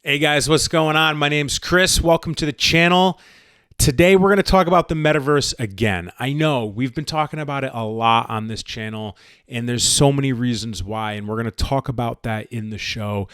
Hey guys, what's going on? My name's Chris. Welcome to the channel. Today we're going to talk about the metaverse again. I know we've been talking about it a lot on this channel, and there's so many reasons why, and we're going to talk about that in the show.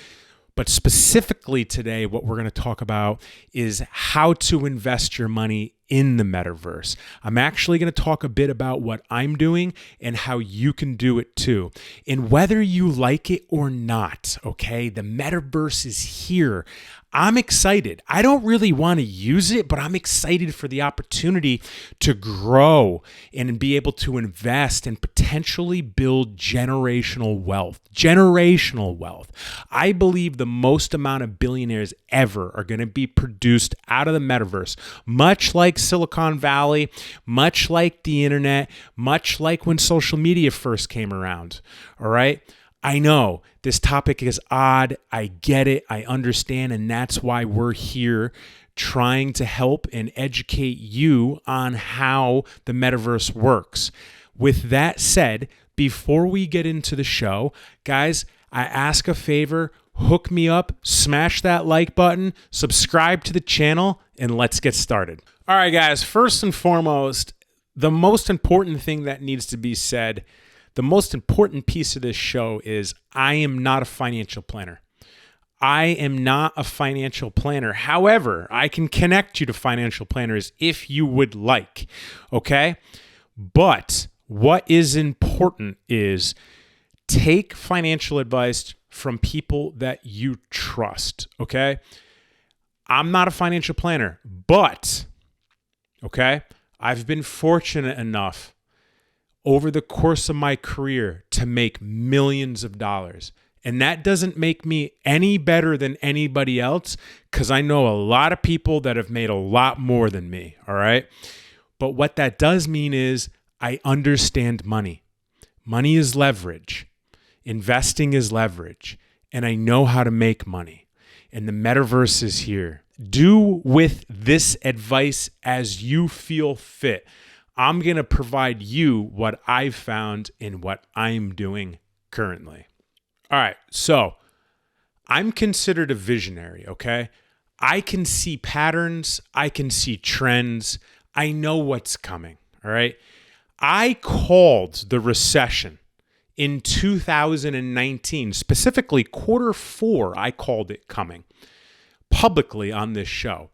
But specifically today, what we're going to talk about is how to invest your money in the metaverse. I'm actually going to talk a bit about what I'm doing and how you can do it too. And whether you like it or not, okay, the metaverse is here. I'm excited. I don't really want to use it, but I'm excited for the opportunity to grow and be able to invest and potentially build generational wealth. Generational wealth. I believe the most amount of billionaires ever are going to be produced out of the metaverse, much like Silicon Valley, much like the internet, much like when social media first came around. All right. I know this topic is odd. I get it. I understand. And that's why we're here trying to help and educate you on how the metaverse works. With that said, before we get into the show, guys, I ask a favor, hook me up, smash that like button, subscribe to the channel, and let's get started. All right, guys, first and foremost, the most important thing that needs to be said, the most important piece of this show is I am not a financial planner. I am not a financial planner. However, I can connect you to financial planners if you would like, okay? But what is important is take financial advice from people that you trust, okay? I'm not a financial planner, but, okay, I've been fortunate enough over the course of my career to make millions of dollars. And that doesn't make me any better than anybody else because I know a lot of people that have made a lot more than me, all right? But what that does mean is I understand money. Money is leverage. Investing is leverage. And I know how to make money. And the metaverse is here. Do with this advice as you feel fit. I'm going to provide you what I've found in what I'm doing currently. All right, so I'm considered a visionary, okay? I can see patterns. I can see trends. I know what's coming, all right? I called the recession in 2019, specifically quarter four, I called it coming publicly on this show.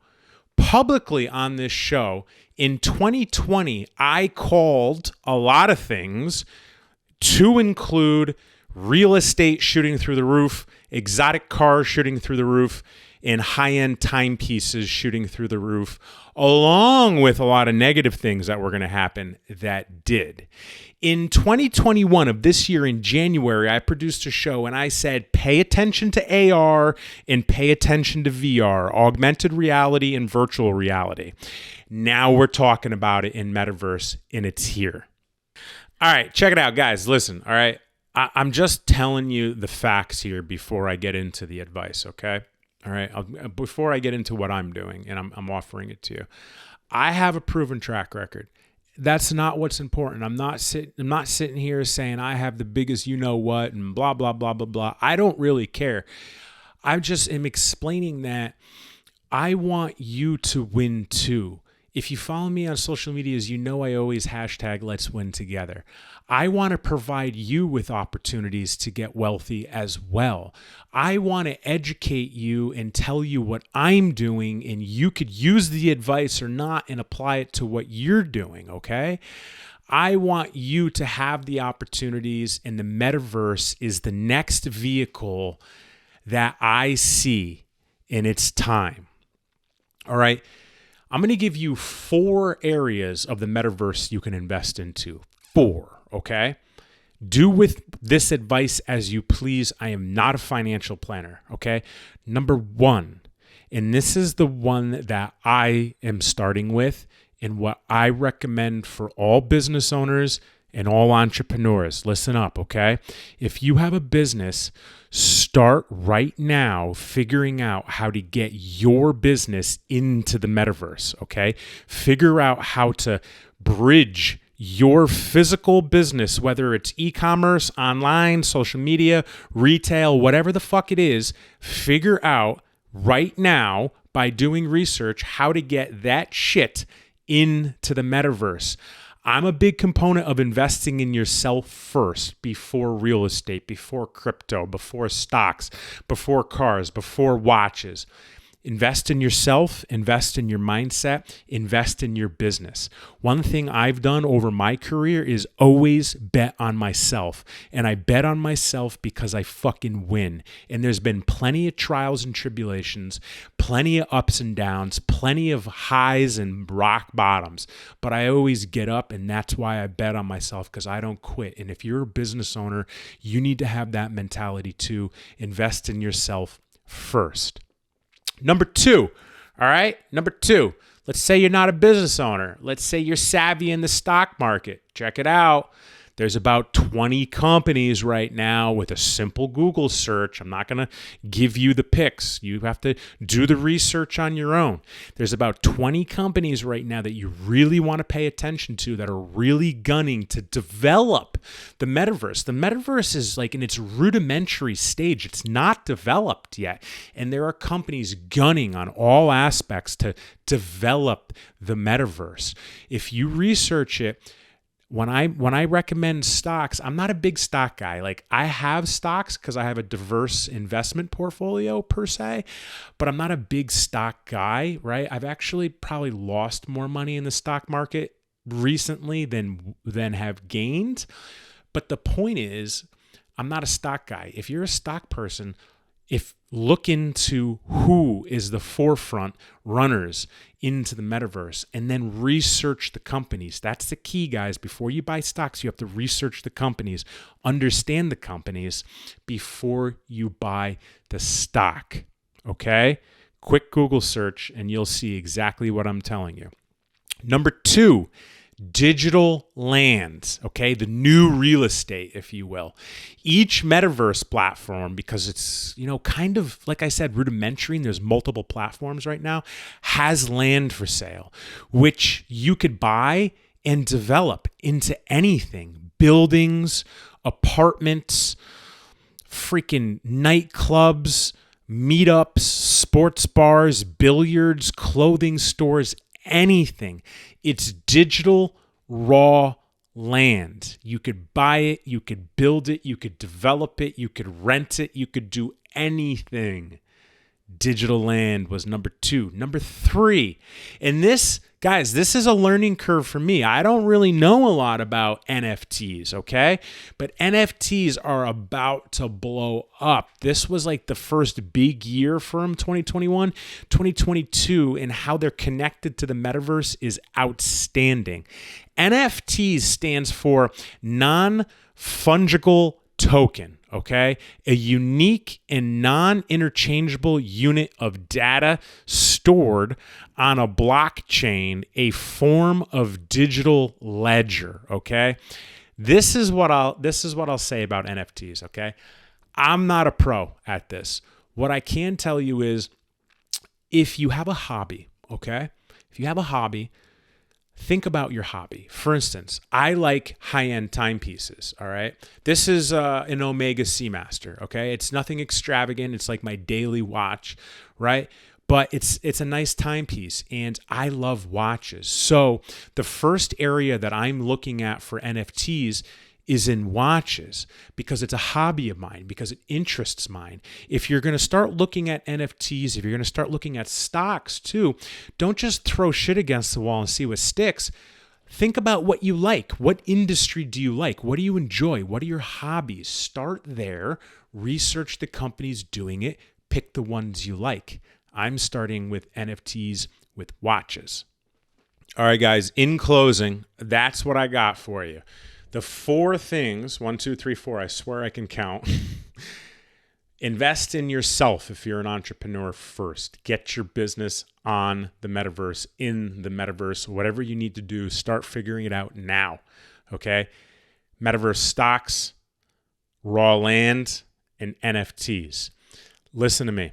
Publicly on this show, in 2020, I called a lot of things to include real estate shooting through the roof, exotic cars shooting through the roof, and high-end timepieces shooting through the roof, along with a lot of negative things that were going to happen that did. In 2021 of this year, in January, I produced a show and I said, pay attention to AR and pay attention to VR, augmented reality and virtual reality. Now we're talking about it in Metaverse and it's here. All right, check it out, guys. Listen, all right. I'm just telling you the facts here before I get into the advice, okay? All right, before I get into what I'm doing and I'm offering it to you. I have a proven track record. That's not what's important. I'm not sitting here saying I have the biggest you know what and blah, blah, blah, blah, blah. I don't really care. I just am explaining that I want you to win too. If you follow me on social medias, you know I always hashtag let's win together. I want to provide you with opportunities to get wealthy as well. I want to educate you and tell you what I'm doing, and you could use the advice or not and apply it to what you're doing, okay? I want you to have the opportunities, and the metaverse is the next vehicle that I see in its time. All right? I'm going to give you 4 areas of the metaverse you can invest into. 4, okay? Do with this advice as you please. I am not a financial planner, okay? Number 1, and this is the one that I am starting with and what I recommend for all business owners and all entrepreneurs. Listen up, okay? If you have a business, start right now figuring out how to get your business into the metaverse, okay? Figure out how to bridge your physical business, whether it's e-commerce, online, social media, retail, whatever the fuck it is, figure out right now by doing research how to get that shit into the metaverse. I'm a big component of investing in yourself first before real estate, before crypto, before stocks, before cars, before watches. Invest in yourself, invest in your mindset, invest in your business. One thing I've done over my career is always bet on myself. And I bet on myself because I fucking win. And there's been plenty of trials and tribulations, plenty of ups and downs, plenty of highs and rock bottoms. But I always get up, and that's why I bet on myself, because I don't quit. And if you're a business owner, you need to have that mentality too. Invest in yourself first. Number two, all right? Number two, let's say you're not a business owner. Let's say you're savvy in the stock market. Check it out. There's about 20 companies right now with a simple Google search. I'm not going to give you the picks. You have to do the research on your own. There's about 20 companies right now that you really want to pay attention to that are really gunning to develop the metaverse. The metaverse is like in its rudimentary stage. It's not developed yet. And there are companies gunning on all aspects to develop the metaverse. If you research it, when I recommend stocks, I'm not a big stock guy. Like, I have stocks because I have a diverse investment portfolio per se, but I'm not a big stock guy, right? I've actually probably lost more money in the stock market recently than have gained. But the point is, I'm not a stock guy. If you're a stock person, look into who is the forefront runners into the metaverse and then research the companies. That's the key, guys. Before you buy stocks, you have to research the companies, understand the companies before you buy the stock. Okay? Quick Google search and you'll see exactly what I'm telling you. Number two, digital land, okay? The new real estate, if you will. Each metaverse platform, because it's, kind of, like I said, rudimentary, and there's multiple platforms right now, has land for sale, which you could buy and develop into anything. Buildings, apartments, freaking nightclubs, meetups, sports bars, billiards, clothing stores, anything. It's digital raw land. You could buy it, you could build it, you could develop it, you could rent it, you could do anything. Digital land was number two. Number three, and this, guys, this is a learning curve for me. I don't really know a lot about NFTs, okay? But NFTs are about to blow up. This was like the first big year for them, 2021. 2022, and how they're connected to the metaverse is outstanding. NFTs stands for non-fungible token. Okay, a unique and non-interchangeable unit of data stored on a blockchain, a form of digital ledger. Okay, this is what I'll say about NFTs. Okay, I'm not a pro at this. What I can tell you is, if you have a hobby, okay, think about your hobby. For instance, I like high-end timepieces, all right? This is an Omega Seamaster, okay? It's nothing extravagant. It's like my daily watch, right? But it's a nice timepiece, and I love watches. So the first area that I'm looking at for NFTs is in watches, because it's a hobby of mine, because it interests mine. If you're going to start looking at NFTs, if you're going to start looking at stocks too, don't just throw shit against the wall and see what sticks. Think about what you like. What industry do you like? What do you enjoy? What are your hobbies? Start there, research the companies doing it, pick the ones you like. I'm starting with NFTs with watches. All right, guys, in closing, that's what I got for you. The four things, 1, 2, 3, 4, I swear I can count. Invest in yourself if you're an entrepreneur first. Get your business on the metaverse, in the metaverse, whatever you need to do, start figuring it out now, okay? Metaverse stocks, raw land, and NFTs. Listen to me.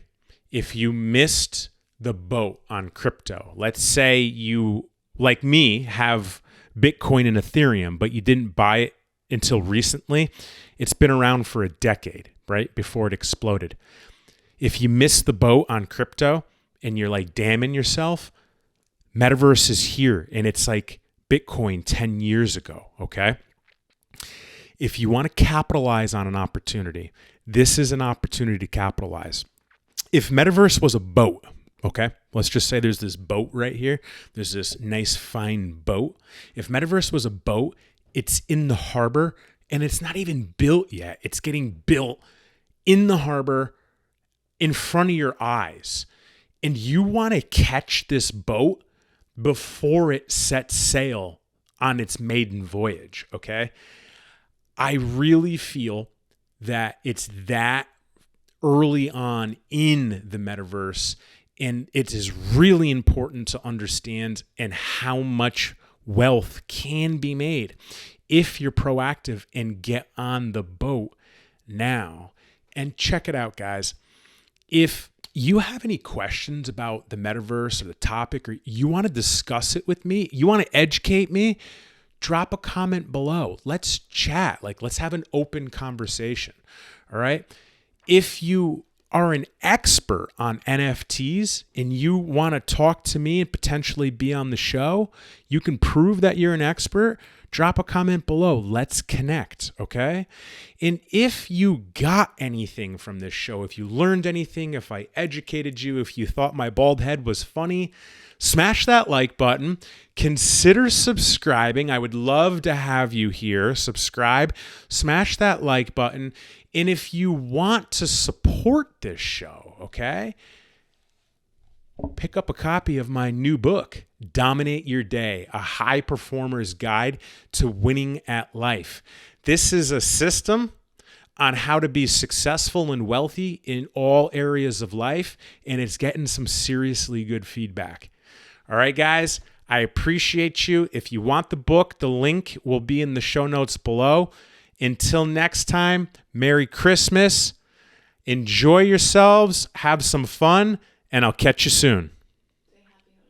If you missed the boat on crypto, let's say you, like me, have Bitcoin and Ethereum, but you didn't buy it until recently. It's been around for a decade, right? Before it exploded. if you miss the boat on crypto and you're like damning yourself, Metaverse is here and it's like Bitcoin 10 years ago, okay? If you want to capitalize on an opportunity, this is an opportunity to capitalize. If Metaverse was a boat, okay, let's just say there's this boat right here. There's this nice, fine boat. If Metaverse was a boat, it's in the harbor and it's not even built yet. It's getting built in the harbor in front of your eyes. And you want to catch this boat before it sets sail on its maiden voyage, okay? I really feel that it's that early on in the metaverse, and it is really important to understand and how much wealth can be made if you're proactive and get on the boat now. And check it out, guys. If you have any questions about the metaverse or the topic, or you want to discuss it with me, you want to educate me, drop a comment below. Let's chat. Let's have an open conversation. All right. If you are an expert on NFTs and you want to talk to me and potentially be on the show, you can prove that you're an expert. Drop a comment below. Let's connect, okay? And if you got anything from this show, if you learned anything, if I educated you, if you thought my bald head was funny, smash that like button. Consider subscribing. I would love to have you here. Subscribe, smash that like button. And if you want to support this show, okay, pick up a copy of my new book, Dominate Your Day, a high performer's guide to winning at life. This is a system on how to be successful and wealthy in all areas of life, and it's getting some seriously good feedback. All right, guys, I appreciate you. If you want the book, the link will be in the show notes below. Until next time, Merry Christmas. Enjoy yourselves, have some fun, and I'll catch you soon.